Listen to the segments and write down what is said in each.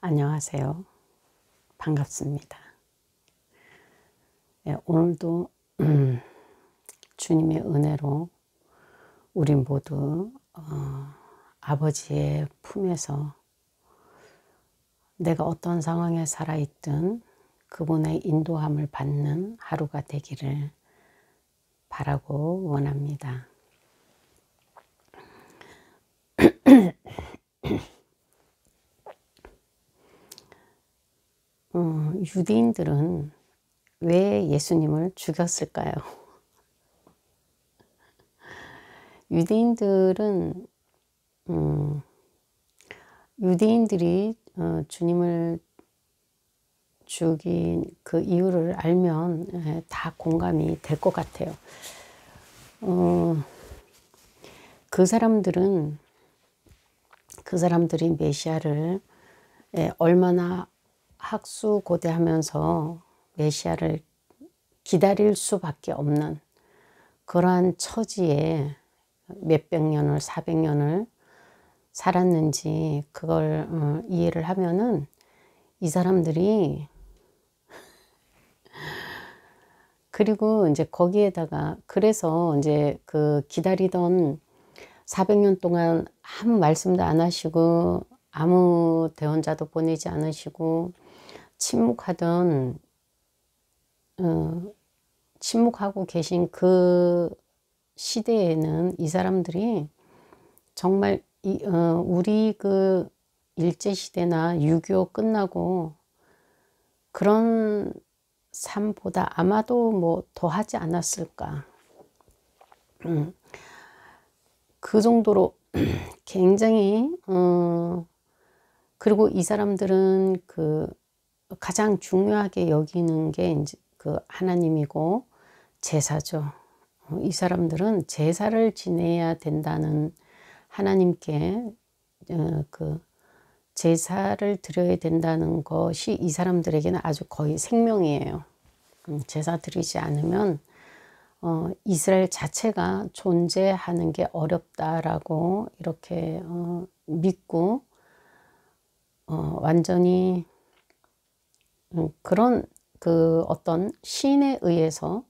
안녕하세요. 반갑습니다. 네, 오늘도 주님의 은혜로 우리 모두 아버지의 품에서 내가 어떤 상황에 살아있든 그분의 인도함을 받는 하루가 되기를 바라고 원합니다. 유대인들은 왜 예수님을 죽였을까요? 유대인들이 주님을 죽인 그 이유를 알면 다 공감이 될 것 같아요. 그 사람들이 메시아를 얼마나 학수고대하면서 메시아를 기다릴 수밖에 없는 그러한 처지에 몇백 년을 400년을 살았는지 그걸 이해를 하면은 이 사람들이 그리고 이제 거기에다가 그래서 이제 그 기다리던 400년 동안 아무 말씀도 안 하시고 아무 대언자도 보내지 않으시고 침묵하고 계신 그 시대에는 이 사람들이 정말 우리 그 일제시대나 6.25 끝나고 그런 삶보다 아마도 뭐 더 하지 않았을까. 그 정도로 굉장히 그리고 이 사람들은 그 가장 중요하게 여기는 게 이제 그 하나님이고 제사죠. 이 사람들은 제사를 지내야 된다는 하나님께 그 제사를 드려야 된다는 것이 이 사람들에게는 아주 거의 생명이에요. 제사 드리지 않으면 이스라엘 자체가 존재하는 게 어렵다라고 이렇게 믿고 완전히 그런 그 어떤 신에 의해서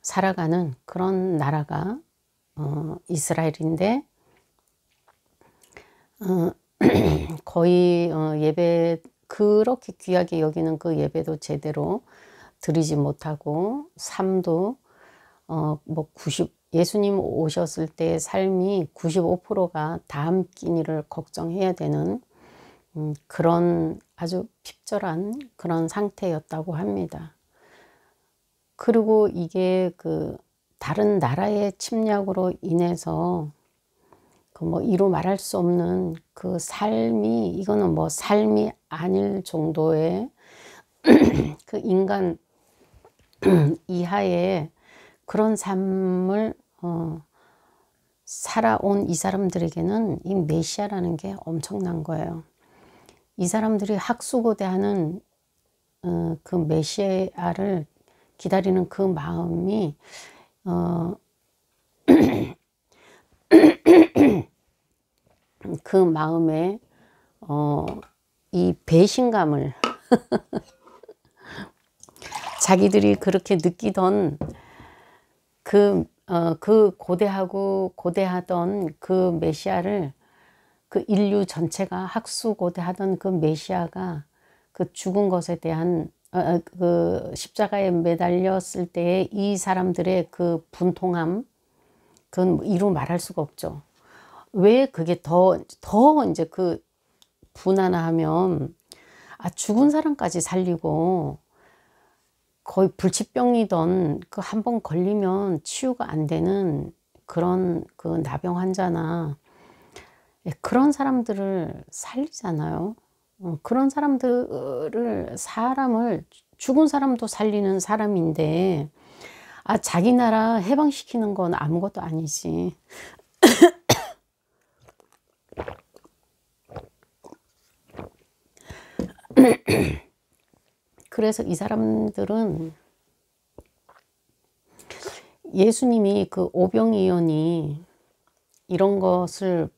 살아가는 그런 나라가 이스라엘인데 거의 예배 그렇게 귀하게 여기는 그 예배도 제대로 드리지 못하고 삶도 뭐 예수님 오셨을 때의 삶이 95%가 다음 끼니를 걱정해야 되는 그런 아주 핍절한 그런 상태였다고 합니다. 그리고 이게 그 다른 나라의 침략으로 인해서 그 뭐 이루 말할 수 없는 그 삶이 이거는 뭐 삶이 아닐 정도의 그 인간 이하의 그런 삶을 살아온 이 사람들에게는 이 메시아라는 게 엄청난 거예요. 이 사람들이 학수고대하는 그 메시아를 기다리는 그 마음이 그 마음에 이 배신감을 자기들이 그렇게 느끼던 그 고대하던 그 메시아를 그 인류 전체가 학수고대하던 그 메시아가 그 죽은 것에 대한 그 십자가에 매달렸을 때의 이 사람들의 그 분통함 그건 이루 말할 수가 없죠. 왜 그게 더 이제 그 분하나하면 죽은 사람까지 살리고 거의 불치병이던 그 한 번 걸리면 치유가 안 되는 그런 그 나병 환자나 그런 사람들을 살리잖아요. 그런 사람을 죽은 사람도 살리는 사람인데 자기 나라 해방시키는 건 아무것도 아니지. 그래서 이 사람들은 예수님이 그 오병이어니 이런 것을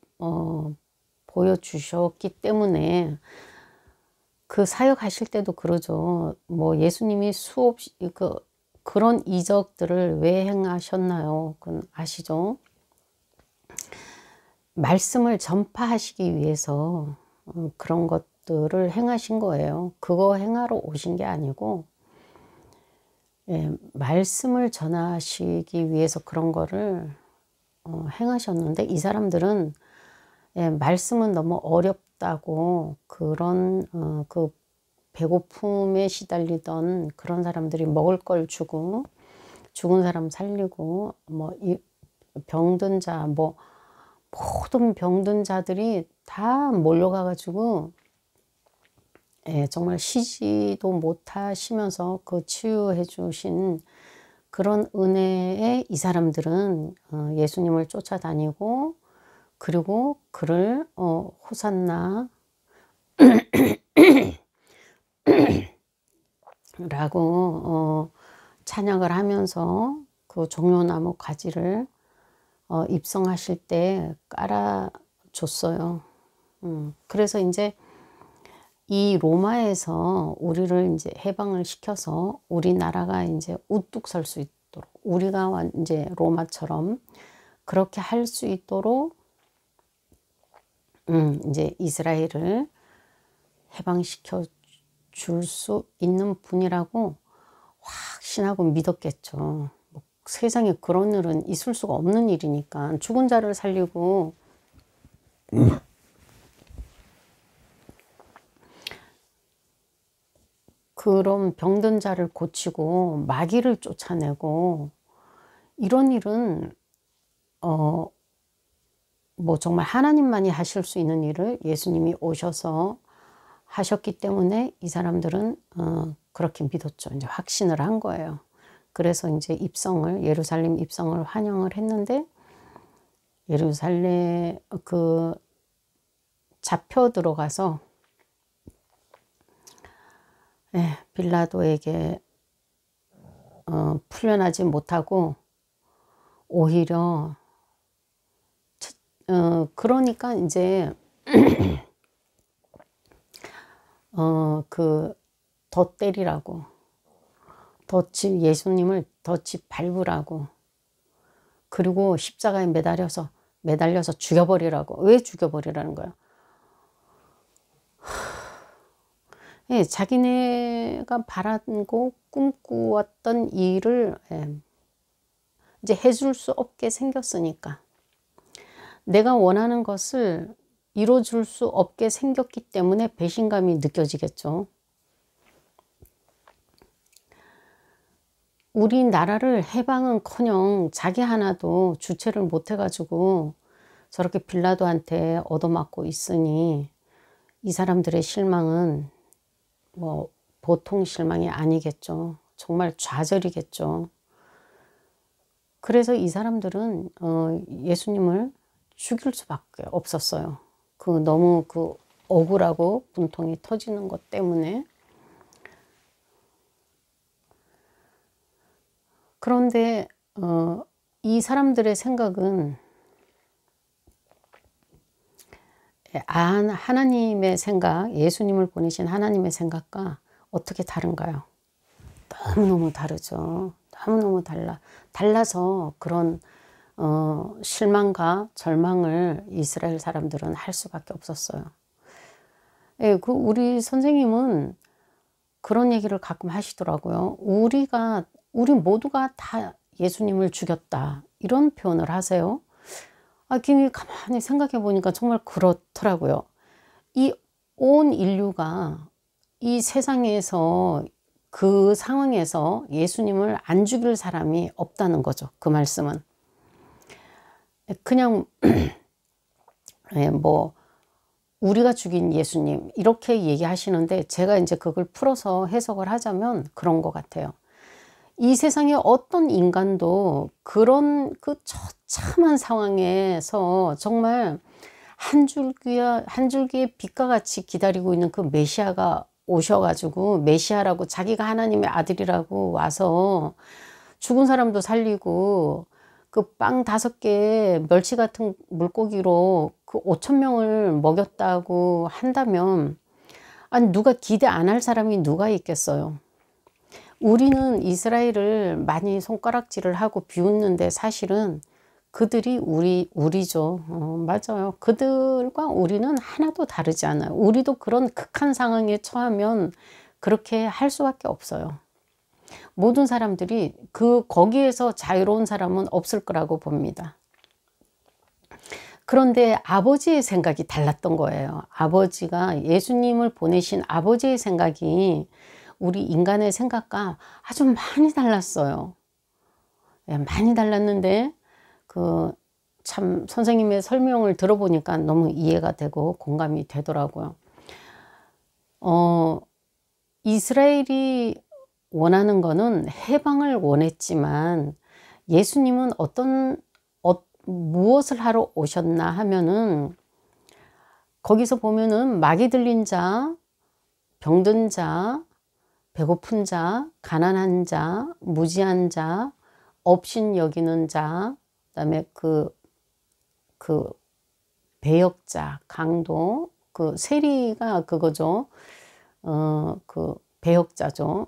보여주셨기 때문에 그 사역하실 때도 그러죠. 뭐 예수님이 수없이 그런 이적들을 왜 행하셨나요? 그건 아시죠? 말씀을 전파하시기 위해서 그런 것들을 행하신 거예요. 그거 행하러 오신 게 아니고, 예, 말씀을 전하시기 위해서 그런 거를 행하셨는데, 이 사람들은 예, 말씀은 너무 어렵다고 그런 그 배고픔에 시달리던 그런 사람들이 먹을 걸 주고, 죽은 사람 살리고, 뭐 병든 자, 뭐 모든 병든 자들이 다 몰려가 가지고, 예, 정말 쉬지도 못하시면서 그 치유해 주신 그런 은혜에 이 사람들은 예수님을 쫓아다니고, 그리고 그를 호산나 라고 찬양을 하면서 그 종려나무 가지를 입성하실 때 깔아줬어요. 그래서 이제 이 로마에서 우리를 이제 해방을 시켜서 우리나라가 이제 우뚝 설 수 있도록, 우리가 이제 로마처럼 그렇게 할 수 있도록 이제 이스라엘을 해방시켜 줄 수 있는 분이라고 확신하고 믿었겠죠. 뭐 세상에 그런 일은 있을 수가 없는 일이니까. 죽은 자를 살리고 그런 병든 자를 고치고 마귀를 쫓아내고 이런 일은 뭐 정말 하나님만이 하실 수 있는 일을 예수님이 오셔서 하셨기 때문에 이 사람들은 그렇게 믿었죠. 이제 확신을 한 거예요. 그래서 이제 예루살렘 입성을 환영을 했는데, 예루살렘 잡혀 들어가서 빌라도에게 풀려나지 못하고 오히려 그러니까 이제 더 때리라고, 예수님을 덫이 밟으라고, 그리고 십자가에 매달려서 죽여버리라고. 왜 죽여버리라는 거야? 예, 자기네가 바라고 꿈꾸었던 일을 이제 해줄 수 없게 생겼으니까, 내가 원하는 것을 이뤄줄 수 없게 생겼기 때문에 배신감이 느껴지겠죠. 우리나라를 해방은커녕 자기 하나도 주체를 못해가지고 저렇게 빌라도한테 얻어맞고 있으니 이 사람들의 실망은 뭐 보통 실망이 아니겠죠. 정말 좌절이겠죠. 그래서 이 사람들은 예수님을 죽일 수밖에 없었어요. 너무 억울하고 분통이 터지는 것 때문에. 그런데 이 사람들의 생각은 하나님의 생각, 예수님을 보내신 하나님의 생각과 어떻게 다른가요? 너무너무 다르죠. 너무너무 달라서 그런 실망과 절망을 이스라엘 사람들은 할 수밖에 없었어요. 예, 우리 선생님은 그런 얘기를 가끔 하시더라고요. 우리 모두가 다 예수님을 죽였다, 이런 표현을 하세요. 괜히 가만히 생각해 보니까 정말 그렇더라고요. 이 온 인류가 이 세상에서 그 상황에서 예수님을 안 죽일 사람이 없다는 거죠. 그 말씀은 그냥 뭐 우리가 죽인 예수님 이렇게 얘기하시는데, 제가 이제 그걸 풀어서 해석을 하자면 그런 것 같아요. 이 세상에 어떤 인간도 그런 처참한 상황에서 정말 한 줄기의 빛과 같이 기다리고 있는 그 메시아가 오셔가지고, 메시아라고 자기가 하나님의 아들이라고 와서 죽은 사람도 살리고 그 빵 5개 멸치 같은 물고기로 5,000명을 먹였다고 한다면, 아니 누가 기대 안 할 사람이 누가 있겠어요. 우리는 이스라엘을 많이 손가락질을 하고 비웃는데 사실은 그들이 우리죠. 맞아요. 그들과 우리는 하나도 다르지 않아요. 우리도 그런 극한 상황에 처하면 그렇게 할 수밖에 없어요. 모든 사람들이 거기에서 자유로운 사람은 없을 거라고 봅니다. 그런데 아버지의 생각이 달랐던 거예요. 아버지가, 예수님을 보내신 아버지의 생각이 우리 인간의 생각과 아주 많이 달랐어요. 많이 달랐는데 참 선생님의 설명을 들어보니까 너무 이해가 되고 공감이 되더라고요. 이스라엘이 원하는 거는 해방을 원했지만 예수님은 무엇을 하러 오셨나 하면은 거기서 보면은 마귀 들린 자, 병든 자, 배고픈 자, 가난한 자, 무지한 자, 업신 여기는 자, 그다음에 그 배역자, 강도, 세리가 그거죠. 그 배역자죠.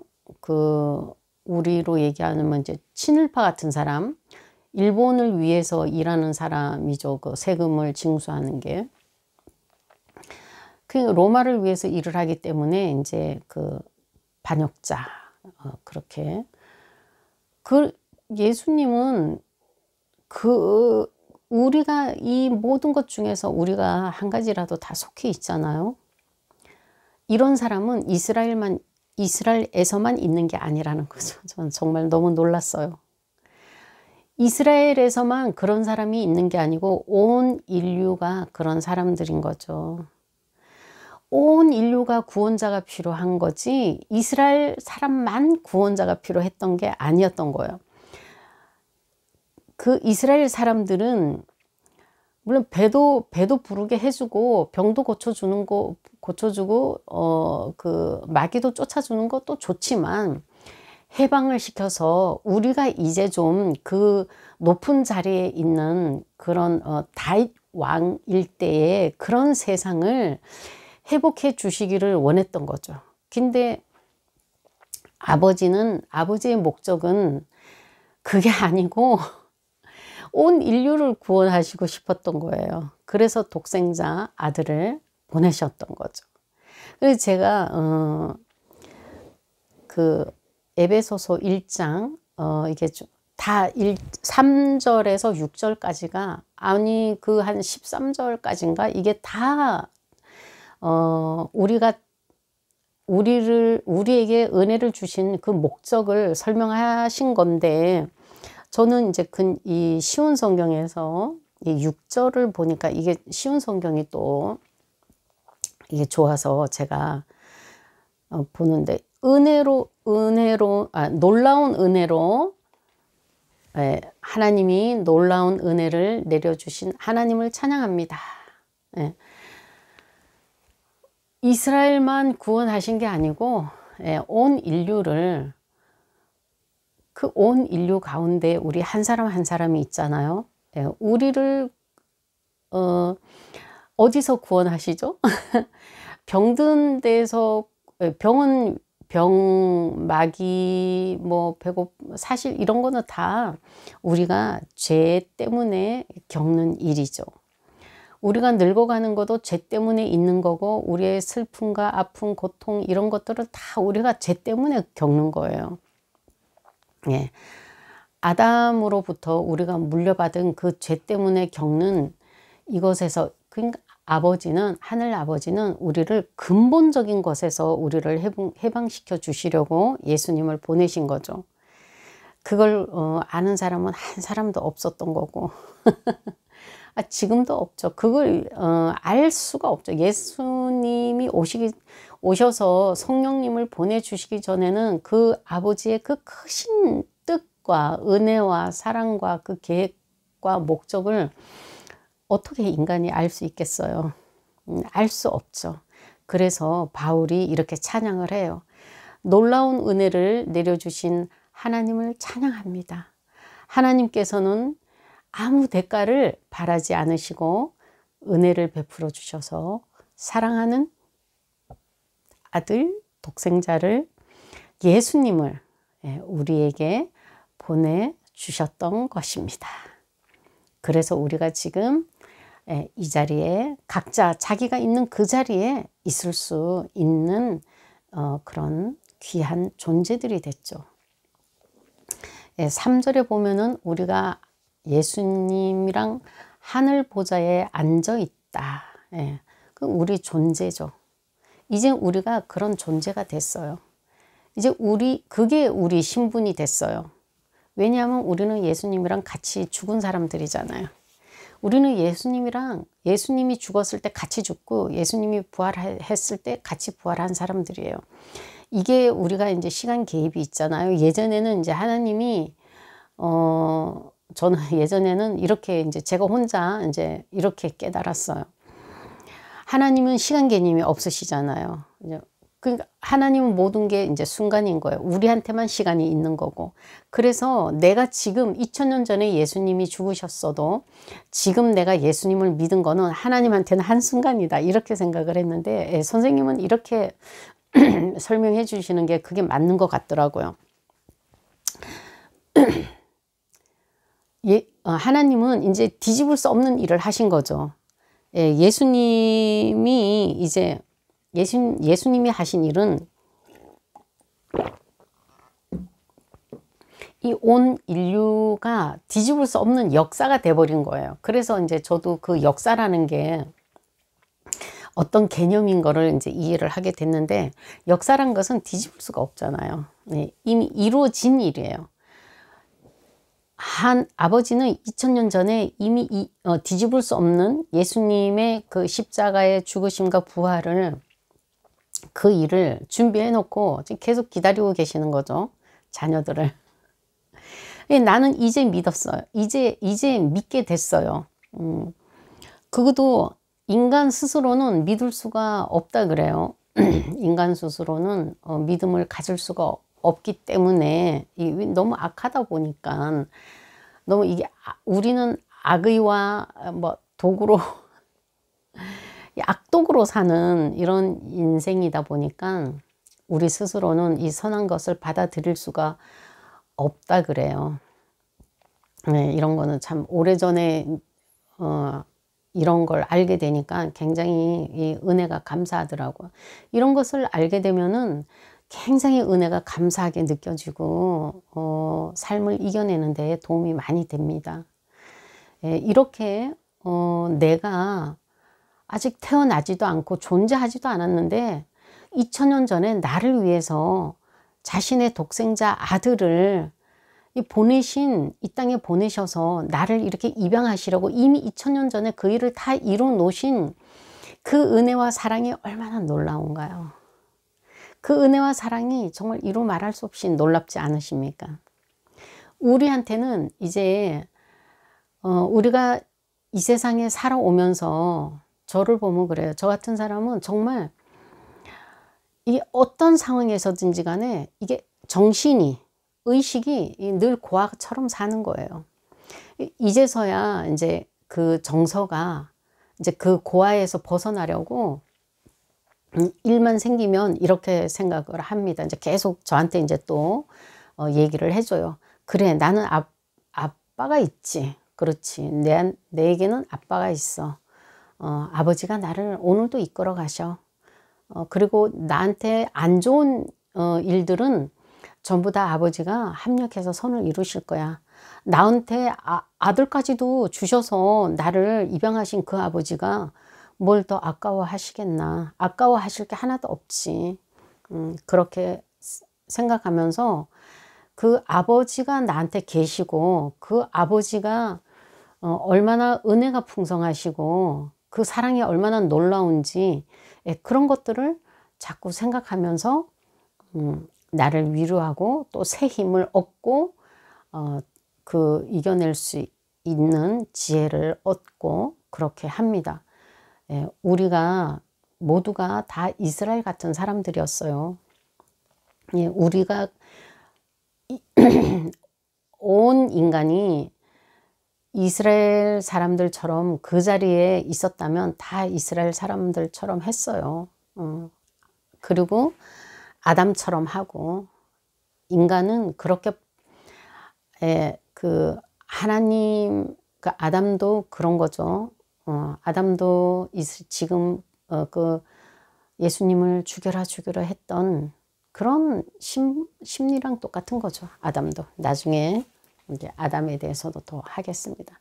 우리로 얘기하면 이제 친일파 같은 사람, 일본을 위해서 일하는 사람이죠. 세금을 징수하는 게. 로마를 위해서 일을 하기 때문에 이제 반역자, 그렇게. 예수님은 우리가 이 모든 것 중에서 우리가 한 가지라도 다 속해 있잖아요. 이런 사람은 이스라엘에서만 있는 게 아니라는 거죠. 저는 정말 너무 놀랐어요. 이스라엘에서만 그런 사람이 있는 게 아니고 온 인류가 그런 사람들인 거죠. 온 인류가 구원자가 필요한 거지 이스라엘 사람만 구원자가 필요했던 게 아니었던 거예요. 이스라엘 사람들은 물론 배도 부르게 해주고 병도 고쳐주고 마귀도 쫓아주는 것도 좋지만 해방을 시켜서 우리가 이제 좀 높은 자리에 있는 그런 다윗 왕 일대의 그런 세상을 회복해 주시기를 원했던 거죠. 근데 아버지의 목적은 그게 아니고 온 인류를 구원하시고 싶었던 거예요. 그래서 독생자 아들을 보내셨던 거죠. 그래서 제가 에베소서 1장 이게 다 3절에서 6절까지가 아니 한 13절까지인가 이게 다 우리에게 은혜를 주신 그 목적을 설명하신 건데 저는 이제 이 쉬운 성경에서 이 6절을 보니까 이게 쉬운 성경이 또 이게 좋아서 제가 보는데 놀라운 은혜로 하나님이 놀라운 은혜를 내려주신 하나님을 찬양합니다. 이스라엘만 구원하신 게 아니고 온 인류를 온 인류 가운데 우리 한 사람 한 사람이 있잖아요. 우리를 어디서 구원하시죠? 병든 데서 마귀, 사실 이런 거는 다 우리가 죄 때문에 겪는 일이죠. 우리가 늙어가는 것도 죄 때문에 있는 거고 우리의 슬픔과 아픔, 고통 이런 것들을 다 우리가 죄 때문에 겪는 거예요. 예. 아담으로부터 우리가 물려받은 그 죄 때문에 겪는 이것에서 그러니까 하늘 아버지는 우리를 근본적인 것에서 우리를 해방시켜 주시려고 예수님을 보내신 거죠. 그걸 아는 사람은 한 사람도 없었던 거고 지금도 없죠. 그걸 알 수가 없죠. 예수님이 오셔서 성령님을 보내주시기 전에는 그 아버지의 그 크신 뜻과 은혜와 사랑과 그 계획과 목적을 어떻게 인간이 알 수 있겠어요? 알 수 없죠. 그래서 바울이 이렇게 찬양을 해요. 놀라운 은혜를 내려주신 하나님을 찬양합니다. 하나님께서는 아무 대가를 바라지 않으시고 은혜를 베풀어 주셔서 사랑하는 아들 독생자를 예수님을 우리에게 보내주셨던 것입니다. 그래서 우리가 지금 이 자리에 각자 자기가 있는 그 자리에 있을 수 있는 그런 귀한 존재들이 됐죠. 3절에 보면은 우리가 예수님이랑 하늘 보좌에 앉아 있다. 그 우리 존재죠. 이제 우리가 그런 존재가 됐어요. 이제 그게 우리 신분이 됐어요. 왜냐하면 우리는 예수님이랑 같이 죽은 사람들이잖아요. 우리는 예수님이 죽었을 때 같이 죽고 예수님이 부활했을 때 같이 부활한 사람들이에요. 이게 우리가 이제 시간 개입이 있잖아요. 예전에는 이제 하나님이 저는 예전에는 이렇게 이제 제가 혼자 이제 이렇게 깨달았어요. 하나님은 시간 개념이 없으시잖아요. 그러니까 하나님은 모든 게 이제 순간인 거예요. 우리한테만 시간이 있는 거고. 그래서 내가 지금 2000년 전에 예수님이 죽으셨어도 지금 내가 예수님을 믿은 거는 하나님한테는 한순간이다. 이렇게 생각을 했는데 선생님은 이렇게 설명해 주시는 게 그게 맞는 것 같더라고요. 하나님은 이제 뒤집을 수 없는 일을 하신 거죠. 예수님이 이제 예수님이 하신 일은 이 온 인류가 뒤집을 수 없는 역사가 돼버린 거예요. 그래서 이제 저도 그 역사라는 게 어떤 개념인 거를 이제 이해를 하게 됐는데, 역사란 것은 뒤집을 수가 없잖아요. 이미 이루어진 일이에요. 아버지는 2000년 전에 이미 뒤집을 수 없는 예수님의 그 십자가의 죽으심과 부활을 그 일을 준비해 놓고 지금 계속 기다리고 계시는 거죠. 자녀들을. 나는 이제 믿었어요. 이제 믿게 됐어요. 그것도 인간 스스로는 믿을 수가 없다 그래요. 인간 스스로는 믿음을 가질 수가 없기 때문에 너무 악하다 보니까 너무 이게 우리는 악의와 뭐 도구로 악독으로 사는 이런 인생이다 보니까 우리 스스로는 이 선한 것을 받아들일 수가 없다 그래요. 이런 거는 참 오래전에 이런 걸 알게 되니까 굉장히 이 은혜가 감사하더라고요. 이런 것을 알게 되면은 굉장히 은혜가 감사하게 느껴지고 삶을 이겨내는 데 도움이 많이 됩니다. 이렇게 내가 아직 태어나지도 않고 존재하지도 않았는데 2000년 전에 나를 위해서 자신의 독생자 아들을 이 땅에 보내셔서 나를 이렇게 입양하시려고 이미 2000년 전에 그 일을 다 이뤄 놓으신 그 은혜와 사랑이 얼마나 놀라운가요? 그 은혜와 사랑이 정말 이루 말할 수 없이 놀랍지 않으십니까? 우리한테는 이제 우리가 이 세상에 살아오면서 저를 보면 그래요. 저 같은 사람은 정말 이 어떤 상황에서든지 간에 이게 정신이, 의식이 늘 고아처럼 사는 거예요. 이제서야 이제 그 정서가 이제 그 고아에서 벗어나려고 일만 생기면 이렇게 생각을 합니다. 이제 계속 저한테 이제 또 얘기를 해줘요. 그래, 나는 아빠가 있지. 그렇지. 내에게는 아빠가 있어. 아버지가 나를 오늘도 이끌어 가셔. 그리고 나한테 안 좋은 일들은 전부 다 아버지가 합력해서 선을 이루실 거야. 나한테 아들까지도 주셔서 나를 입양하신 그 아버지가 뭘 더 아까워하시겠나. 아까워하실 게 하나도 없지. 그렇게 생각하면서 그 아버지가 나한테 계시고 그 아버지가 얼마나 은혜가 풍성하시고 그 사랑이 얼마나 놀라운지 그런 것들을 자꾸 생각하면서 나를 위로하고 또 새 힘을 얻고 이겨낼 수 있는 지혜를 얻고 그렇게 합니다. 우리가 모두가 다 이스라엘 같은 사람들이었어요. 우리가 온 인간이 이스라엘 사람들처럼 그 자리에 있었다면 다 이스라엘 사람들처럼 했어요. 그리고 아담처럼 하고, 인간은 그렇게 그 하나님, 그 아담도 그런 거죠. 아담도 지금 그 예수님을 죽여라 했던 그런 심리랑 똑같은 거죠. 아담도. 나중에 이제 아담에 대해서도 더 하겠습니다.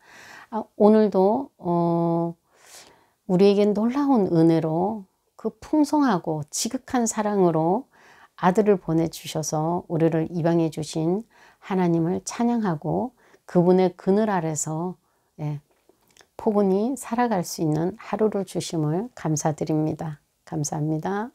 오늘도 우리에게 놀라운 은혜로 그 풍성하고 지극한 사랑으로 아들을 보내주셔서 우리를 입양해 주신 하나님을 찬양하고 그분의 그늘 아래서 포근히 살아갈 수 있는 하루를 주심을 감사드립니다. 감사합니다.